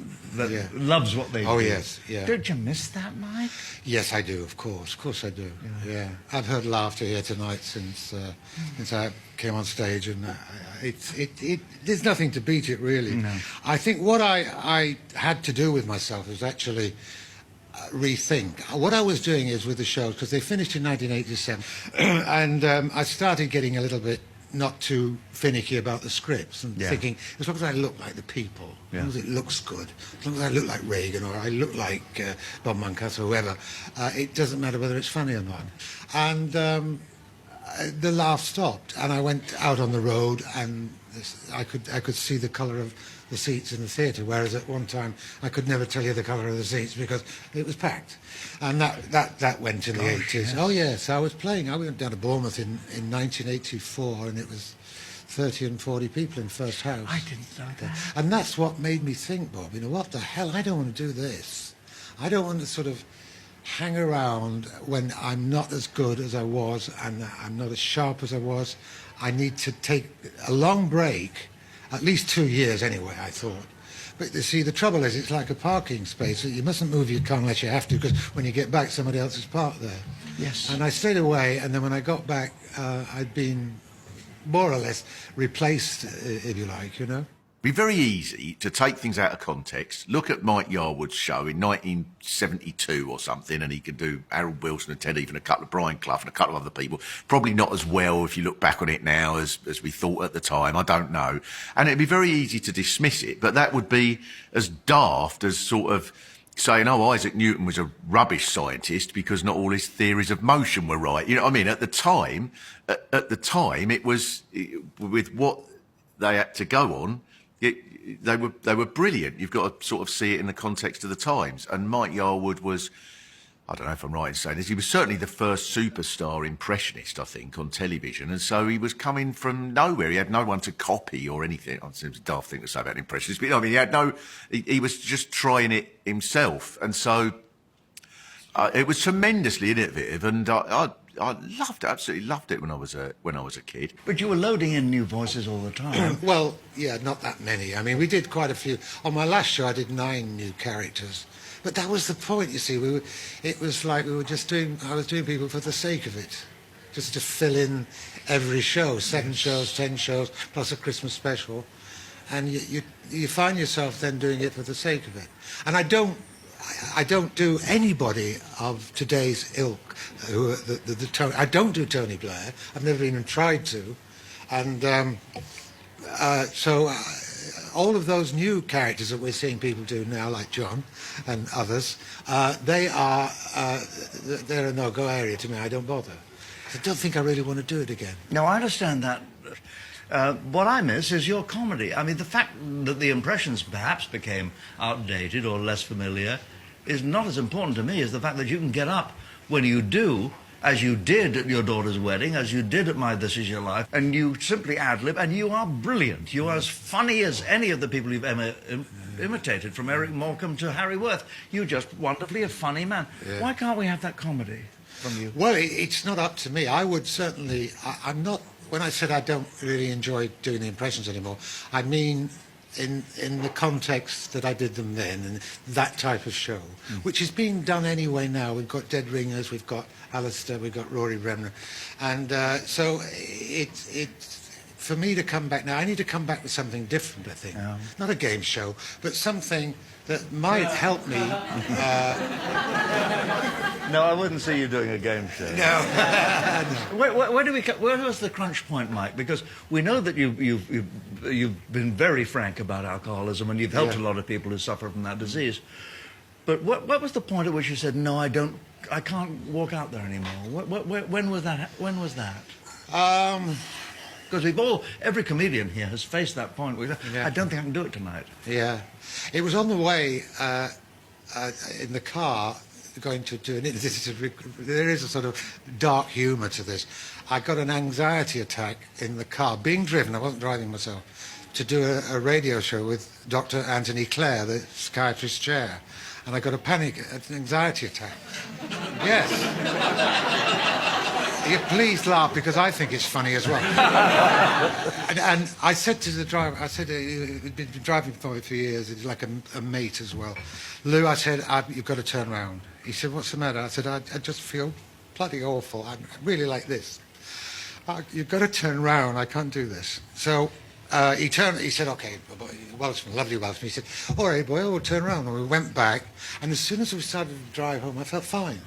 loves what they do. Oh, yes, yeah. Did you miss that, Mike? Yes, I do, of course. Of course I do. Yeah. I've heard laughter here tonight since I came on stage, and there's nothing to beat it, really. No. I think what I had to do with myself was actually rethink. What I was doing is with the shows, because they finished in 1987, and I started getting a little bit not too finicky about the scripts and thinking, as long as I look like the people, as long as it looks good, as long as I look like Reagan or I look like Bob Monkhouse or whoever, it doesn't matter whether it's funny or not. And the laugh stopped, and I went out on the road, and I could see the colour of the seats in the theatre, whereas at one time I could never tell you the colour of the seats because it was packed. And that went in the 80s. Yes. Oh, yes, I was playing. I went down to Bournemouth in 1984, and it was 30 and 40 people in First House. I didn't know that. And that's what made me think, Bob, what the hell? I don't want to do this. I don't want to sort of hang around when I'm not as good as I was and I'm not as sharp as I was. I need to take a long break, at least 2 years anyway, I thought. But you see, the trouble is it's like a parking space. You mustn't move your car unless you have to, because when you get back, somebody else is parked there. Yes. And I stayed away, and then when I got back, I'd been more or less replaced, if you like, Be very easy to take things out of context. Look at Mike Yarwood's show in 1972 or something, and he could do Harold Wilson and Ted Eve and a couple of Brian Clough and a couple of other people. Probably not as well if you look back on it now as we thought at the time. I don't know. And it'd be very easy to dismiss it, but that would be as daft as sort of saying, "Oh, Isaac Newton was a rubbish scientist because not all his theories of motion were right." You know what I mean? At the time, it was with what they had to go on. They were brilliant. You've got to sort of see it in the context of the times. And Mike Yarwood was, I don't know if I'm right in saying this, he was certainly the first superstar impressionist, I think, on television. And so he was coming from nowhere. He had no one to copy or anything. It seems a daft thing to say about impressionists, but I mean, he was just trying it himself. And so it was tremendously innovative, and I absolutely loved it when I was a kid. But you were loading in new voices all the time. Well, yeah, not that many. I mean, we did quite a few. On my last show, I did 9 new characters. But that was the point, you see. It was like I was doing people for the sake of it. Just to fill in every show, 7 shows, 10 shows, plus a Christmas special. And you find yourself then doing it for the sake of it. And I don't do anybody of today's ilk. I don't do Tony Blair. I've never even tried to. And so all of those new characters that we're seeing people do now, like John and others, they're a no-go area to me. I don't bother. I don't think I really want to do it again. No, I understand that. What I miss is your comedy. I mean, the fact that the impressions perhaps became outdated or less familiar is not as important to me as the fact that you can get up when you do, as you did at your daughter's wedding, as you did at my This Is Your Life, and you simply ad-lib, and you are brilliant. You are as funny as any of the people you've ever imitated, from Eric Morecambe to Harry Worth. You're just wonderfully a funny man. Yeah. Why can't we have that comedy from you? Well, it's not up to me. I would certainly. I'm not. When I said I don't really enjoy doing the impressions anymore, I mean in the context that I did them then, and that type of show, which is being done anyway now. We've got Dead Ringers, we've got Alistair, we've got Rory Bremner, and so it's for me to come back now. I need to come back with something different. I think, not a game show, but something that might help me. No, I wouldn't see you doing a game show. No. Where was the crunch point, Mike? Because we know that you've been very frank about alcoholism, and you've helped a lot of people who suffer from that disease. But what was the point at which you said, no, I can't walk out there anymore? When was that? Because every comedian here has faced that point where I don't think I can do it tonight. Yeah. It was on the way in the car going to do an interview. There is a sort of dark humour to this. I got an anxiety attack in the car, being driven, I wasn't driving myself, to do a radio show with Dr. Anthony Clare, the psychiatrist's chair. And I got an anxiety attack. Yes. Please laugh, because I think it's funny as well. and I said to the driver, he'd been driving for me for years, he's like a mate as well. Lou, I said, you've got to turn round. He said, what's the matter? I said, I just feel bloody awful. I'm really like this. You've got to turn round, I can't do this. So he said, okay, Welshman, lovely Welshman. He said, all right, boy, we'll turn around. And we went back, and as soon as we started to drive home, I felt fine.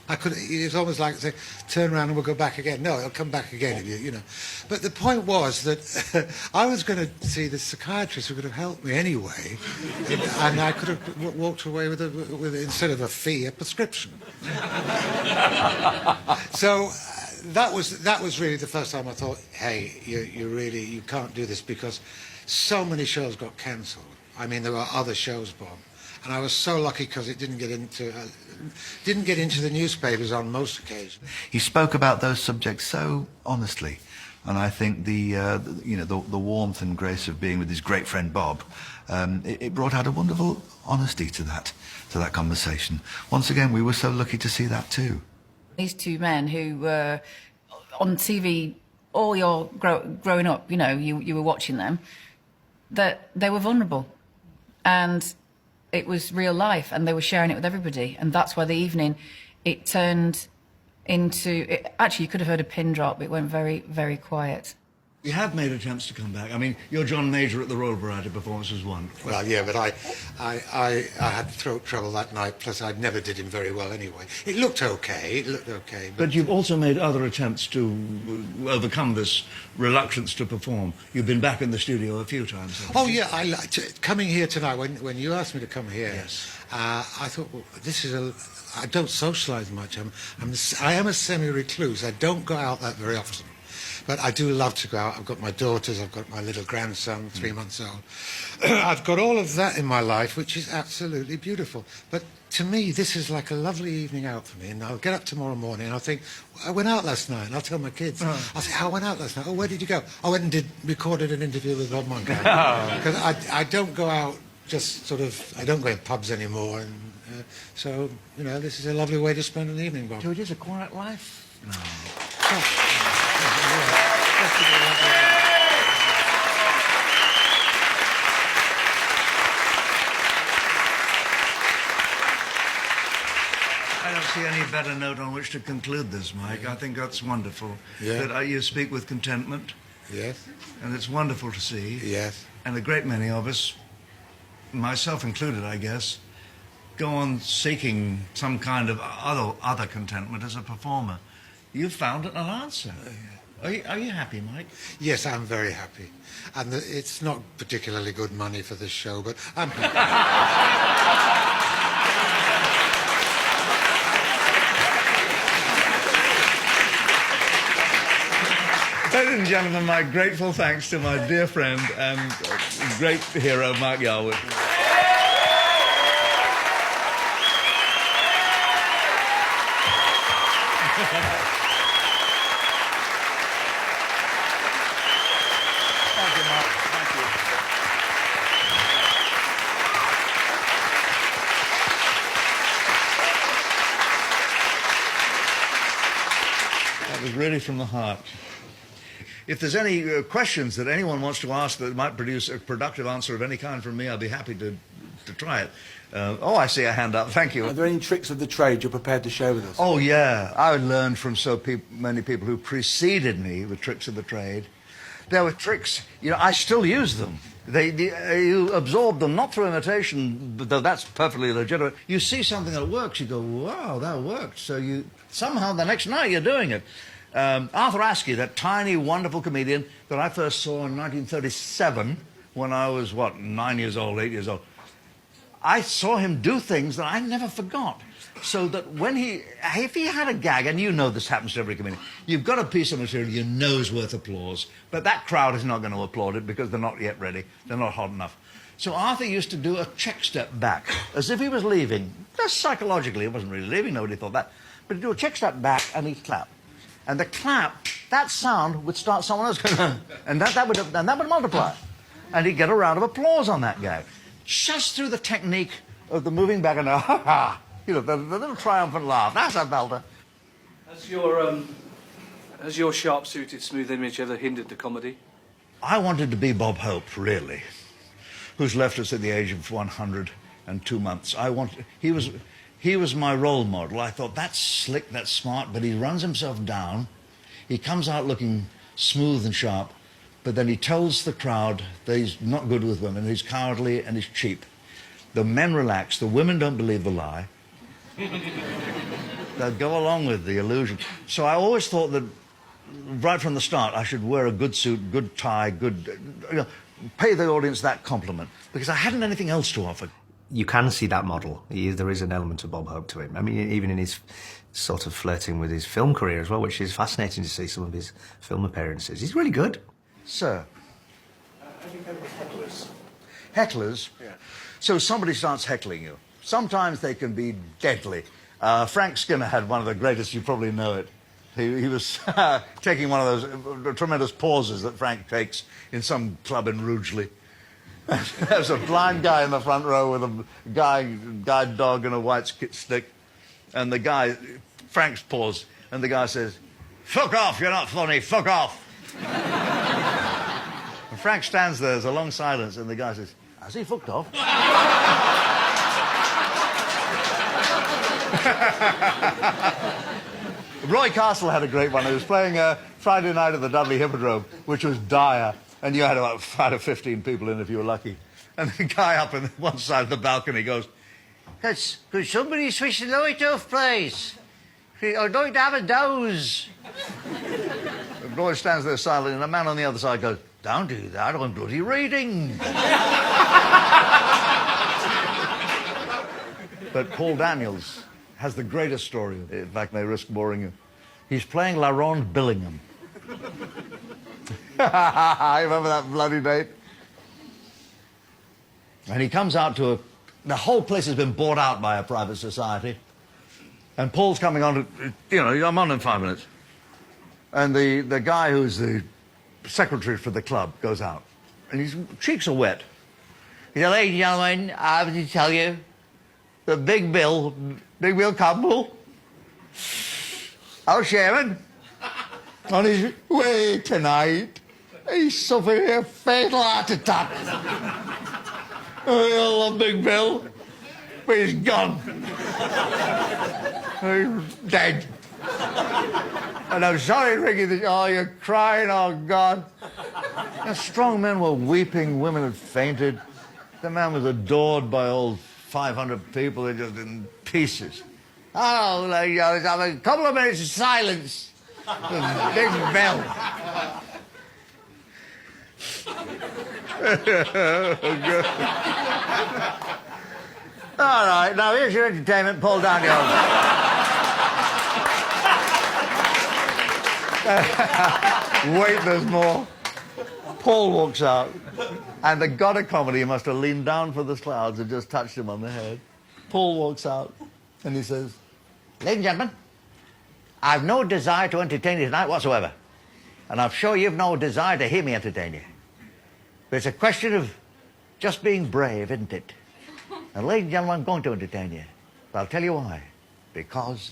It was almost like say, turn around and we'll go back again. No, it'll come back again if you know. But the point was that I was going to see the psychiatrist who could have helped me anyway, and I could have walked away with instead of a fee, a prescription. So that was really the first time I thought, hey, you can't do this, because so many shows got cancelled. I mean, there were other shows, Bob. And I was so lucky because it didn't get into the newspapers on most occasions. He spoke about those subjects so honestly, and I think the warmth and grace of being with his great friend Bob, it brought out a wonderful honesty to that conversation. Once again, we were so lucky to see that too. These two men who were on TV all your growing up, you were watching them, that they were vulnerable, and it was real life, and they were sharing it with everybody. And that's why the evening, it turned into... Actually, you could have heard a pin drop. It went very, very quiet. You have made attempts to come back. I mean, your John Major at the Royal Variety performance was one. Well, yeah, but I had throat trouble that night, plus I never did him very well anyway. It looked okay, But you've also made other attempts to overcome this reluctance to perform. You've been back in the studio a few times. Oh, yeah, I liked coming here tonight. When you asked me to come here, yes. I thought, well, I don't socialise much. I am a semi-recluse. I don't go out that very often. But I do love to go out. I've got my daughters, I've got my little grandson, 3 months old. I've got all of that in my life, which is absolutely beautiful. But to me, this is like a lovely evening out for me. And I'll get up tomorrow morning and I'll think, I went out last night. And I'll tell my kids. I'll say, I went out last night. Oh, where did you go? I went and recorded an interview with Bob Monkhouse. Because I don't go out just sort of, I don't go in pubs anymore. And so, this is a lovely way to spend an evening, Bob. George, is a quiet life? No. I don't see any better note on which to conclude this, Mike. I think that's wonderful. Yeah. That you speak with contentment. Yes. And it's wonderful to see. Yes. And a great many of us, myself included, I guess, go on seeking some kind of other contentment as a performer. You've found an answer. Are you happy, Mike? Yes, I'm very happy. And it's not particularly good money for this show, but I'm happy. Ladies and gentlemen, my grateful thanks to my dear friend and great hero, Mark Yarwood. That was really from the heart. If there's any questions that anyone wants to ask that might produce a productive answer of any kind from me, I'll be happy to try it. Oh, I see a hand up. Thank you. Are there any tricks of the trade you're prepared to share with us? Oh, yeah. I learned from many people who preceded me with tricks of the trade. There were tricks, you know, I still use them. You absorb them, not through imitation, though that's perfectly legitimate. You see something that works, you go, wow, that worked. So somehow the next night you're doing it. Arthur Askey, that tiny, wonderful comedian that I first saw in 1937 when I was, 9 years old, 8 years old. I saw him do things that I never forgot. So that if he had a gag, and you know this happens to every comedian, you've got a piece of material you know is worth applause, but that crowd is not going to applaud it because they're not yet ready, they're not hot enough. So Arthur used to do a check step back, as if he was leaving. Just psychologically, he wasn't really leaving, nobody thought that. But he'd do a check step back and he'd clap. And the clap, that sound would start someone else going, and that would multiply. And he'd get a round of applause on that gag. Just through the technique of the moving back and ha ha, you know, the little triumphant laugh. That's a belter. Has your sharp-suited smooth image ever hindered the comedy? I wanted to be Bob Hope, really, who's left us at the age of 102 months. He was my role model. I thought, that's slick, that's smart, but he runs himself down. He comes out looking smooth and sharp, but then he tells the crowd that he's not good with women, he's cowardly and he's cheap. The men relax, the women don't believe the lie. They'll go along with the illusion. So I always thought that right from the start I should wear a good suit, good tie, pay the audience that compliment, because I hadn't anything else to offer. You can see that model. There is an element of Bob Hope to him. I mean, even in his sort of flirting with his film career as well, which is fascinating to see some of his film appearances. He's really good. Sir. How do you go with hecklers? Hecklers? Yeah. So somebody starts heckling you. Sometimes they can be deadly. Frank Skinner had one of the greatest, you probably know it. He was taking one of those tremendous pauses that Frank takes in some club in Rugeley. There's a blind guy in the front row with a guide dog and a white stick. And the guy, Frank's pause, and the guy says, "Fuck off, you're not funny, fuck off." And Frank stands there, there's a long silence, and the guy says, "Has he fucked off?" Roy Castle had a great one. He was playing Friday night at the Dudley Hippodrome, which was dire, and you had about 5 or 15 people in if you were lucky. And the guy up on one side of the balcony goes, "Could somebody switch the light off, please? I'd like to have a doze." And Roy stands there silent, and the man on the other side goes, "Don't do that, I'm bloody reading." But Paul Daniels has the greatest story. In fact, may risk boring you. He's playing La Ronde Billingham. I remember that bloody date. And he comes out to the whole place has been bought out by a private society. And Paul's coming on to, I'm on in 5 minutes. And the guy who's the secretary for the club goes out. And his cheeks are wet. He said, "Ladies and gentlemen, I have to tell you, the Big Bill Campbell, our chairman, on his way tonight, he's suffering a fatal heart attack. I love Big Bill, but he's gone. He's dead. And I'm sorry, Ricky, oh, you're crying, oh, God." The strong men were weeping, women had fainted. The man was adored by all 500 people, they're just in pieces. Oh, let's have a couple of minutes of silence. Big Bill. All right, now here's your entertainment, Paul Daniels. Wait, there's more. Paul walks out, and the god of comedy must have leaned down from the clouds and just touched him on the head. Paul walks out, and he says, "Ladies and gentlemen, I've no desire to entertain you tonight whatsoever. And I'm sure you've no desire to hear me entertain you. But it's a question of just being brave, isn't it? And ladies and gentlemen, I'm going to entertain you. But I'll tell you why. Because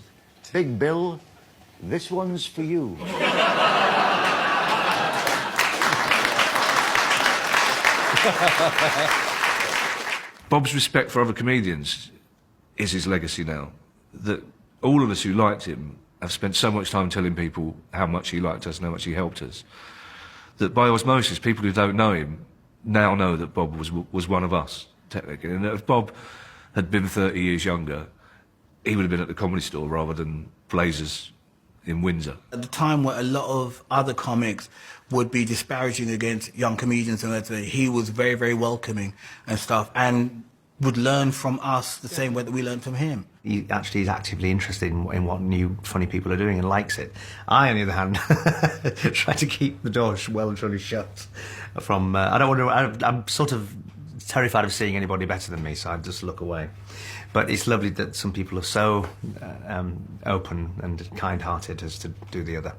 Big Bill This one's for you. Bob's respect for other comedians is his legacy now. That all of us who liked him have spent so much time telling people how much he liked us and how much he helped us, that by osmosis, people who don't know him now know that Bob was one of us, technically. And that if Bob had been 30 years younger, he would have been at the Comedy Store rather than Blazers in Windsor. At the time where a lot of other comics would be disparaging against young comedians and everything, he was very, very welcoming and stuff, and would learn from us the same way that we learned from him. He actually is actively interested in what new funny people are doing and likes it. I, on the other hand, try to keep the door well and truly shut from... I don't want to... I'm sort of terrified of seeing anybody better than me, so I just look away. But it's lovely that some people are so open and kind-hearted as to do the other.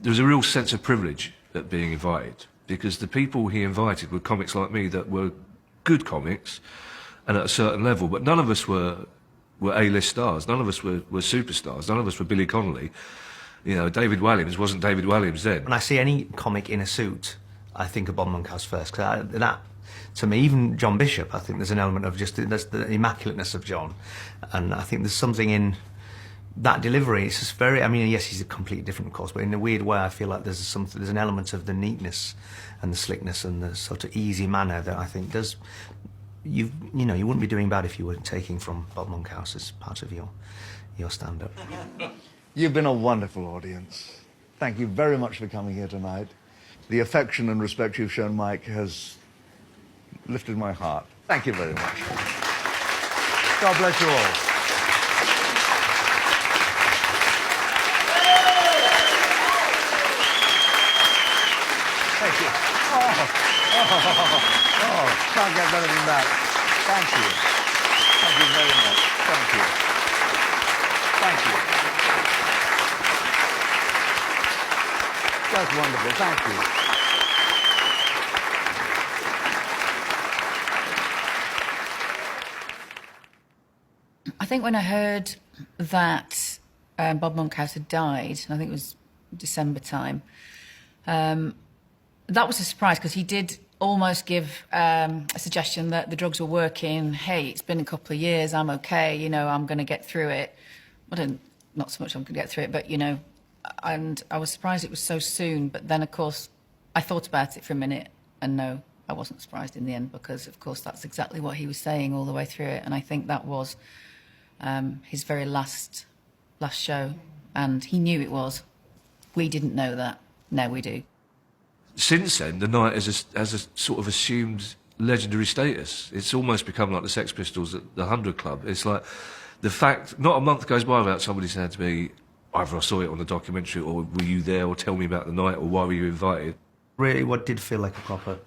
There was a real sense of privilege at being invited, because the people he invited were comics like me that were good comics and at a certain level, but none of us were A-list stars. None of us were superstars. None of us were Billy Connolly. You know, David Walliams wasn't David Walliams then. When I see any comic in a suit, I think of Bob Monkhouse first, because that, to me, even John Bishop, I think there's an element of just there's the immaculateness of John, and I think there's something in that delivery. It's just very, I mean, yes, he's a completely different, of course, but in a weird way, I feel like there's an element of the neatness and the slickness and the sort of easy manner that I think does. You know, you wouldn't be doing bad if you were taking from Bob Monkhouse as part of your stand-up. You've been a wonderful audience. Thank you very much for coming here tonight. The affection and respect you've shown Mike has lifted my heart. Thank you very much. God bless you all. Thank you. Oh, can't get better than that. Thank you. Thank you very much. Thank you. Thank you. That's wonderful. Thank you. I think when I heard that Bob Monkhouse had died, I think it was December time, that was a surprise, because he did almost give a suggestion that the drugs were working. Hey, it's been a couple of years, I'm okay, you know, I'm going to get through it. Not so much I'm going to get through it, but, you know, and I was surprised it was so soon. But then, of course, I thought about it for a minute, and no, I wasn't surprised in the end, because, of course, that's exactly what he was saying all the way through it. And I think that was his very last show, and he knew it was. We didn't know that. Now we do. Since then, the night has a sort of assumed legendary status. It's almost become like the Sex Pistols at the 100 Club. It's like the fact, not a month goes by without somebody saying to me, either I saw it on the documentary, or were you there, or tell me about the night, or why were you invited? Really, what did feel like a proper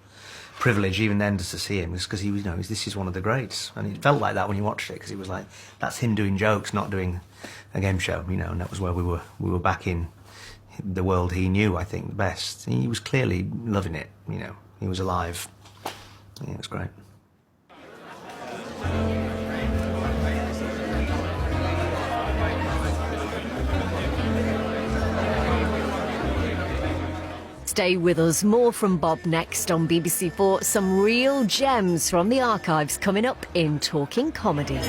privilege, even then, just to see him, was because he was, you know, this is one of the greats. And it felt like that when you watched it, because it was like, that's him doing jokes, not doing a game show, you know, and that was where we were back in the world he knew, I think, best. He was clearly loving it, you know. He was alive. Yeah, it was great. Stay with us. More from Bob next on BBC4. Some real gems from the archives coming up in Talking Comedy.